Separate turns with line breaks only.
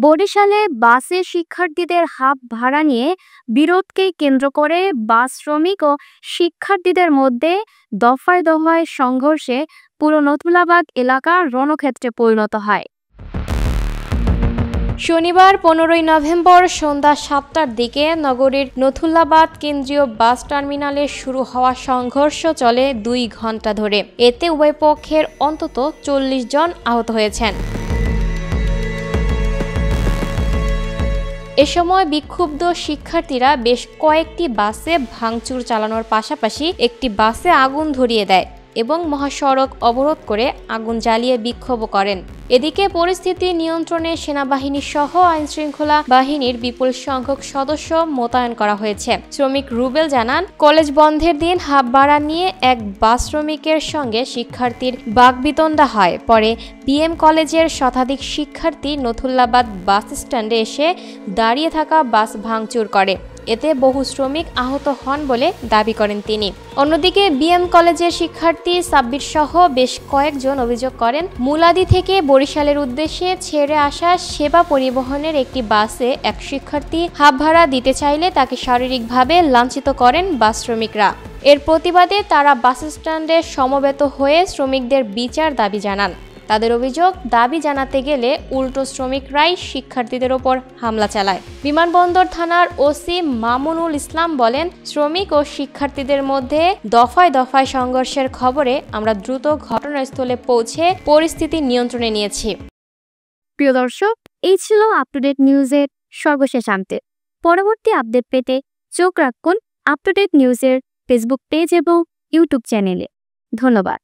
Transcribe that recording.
বরিশালে বাসে শিক্ষার্থীদের হাফ ভাড়া নিয়ে বিরোধকে কেন্দ্র করে বাস শ্রমিক ও শিক্ষার্থীদের মধ্যে দফায় দফায় সংঘর্ষে পুরো নথুলাবাগ এলাকা রণক্ষেত্রে পরিণত হয়।
শনিবার 15 নভেম্বর সন্ধ্যা 7টার দিকে নগরীর নথুল্লাবাদ কেন্দ্রীয় বাস টার্মিনালে শুরু হওয়া সংঘর্ষ চলে 2 ঘণ্টা ধরে। এতে উভয় পক্ষের অন্তত 40 জন আহত হয়েছেন। এ সময় বিক্ষুব্ধ শিক্ষার্থীরা বেশ কয়েকটি বাসে ভাঙচুর চালানোর পাশাপাশি একটি বাসে আগুন ধরিয়ে দেয় এবং মহাসড়ক অবরোধ করে আগুন জ্বালিয়ে বিক্ষোভ করেন। এদিকে পরিস্থিতি নিয়ন্ত্রণে সেনাবাহিনী সহ আইনশৃঙ্খলা বাহিনীর বিপুল সংখ্যক সদস্য মোতায়েন করা হয়েছে। শ্রমিক রুবেল জানান, কলেজ বন্ধের দিন হাফ ভাড়া নিয়ে এক বাস শ্রমিকের সঙ্গে শিক্ষার্থীর বাকবিতণ্ডা হয়। পরে বিএম কলেজের শতাধিক শিক্ষার্থী নথুল্লাবাদ বাস স্ট্যান্ডে এসে দাঁড়িয়ে থাকা বাস ভাঙচুর করে। এতে বহু শ্রমিক আহত হন বলে দাবি করেন তিনি। অন্যদিকে বিএম কলেজের শিক্ষার্থী সাব্বির সহ বেশ কয়েকজন অভিযোগ করেন, মুলাদি থেকে বরিশালের উদ্দেশ্যে ছেড়ে আসা সেবা পরিবহনের একটি বাসে এক শিক্ষার্থী হাফ ভাড়া দিতে চাইলে তাকে শারীরিকভাবে লাঞ্ছিত করেন বাস শ্রমিকরা। এর প্রতিবাদে তারা বাস স্ট্যান্ডে সমবেত হয়ে শ্রমিকদের বিচার দাবি জানান। তাদের অভিযোগ, দাবি জানাতে গেলে উল্টো শ্রমিকরাই শিক্ষার্থীদের ওপর হামলা চালায়। বিমানবন্দর থানার ওসি মামুনুল ইসলাম বলেন, শ্রমিক ও শিক্ষার্থীদের মধ্যে দফায় দফায় সংঘর্ষের খবরে আমরা দ্রুত ঘটনাস্থলে পৌঁছে পরিস্থিতি নিয়ন্ত্রণে নিয়েছি।
প্রিয় দর্শক, এই ছিল আপ টু ডেট নিউজের সর্বশেষ আপডেট। পরবর্তী আপডেট পেতে চোখ রাখুন আপ টু ডেট নিউজের ফেসবুক পেজ এবং ইউটিউব চ্যানেলে। ধন্যবাদ।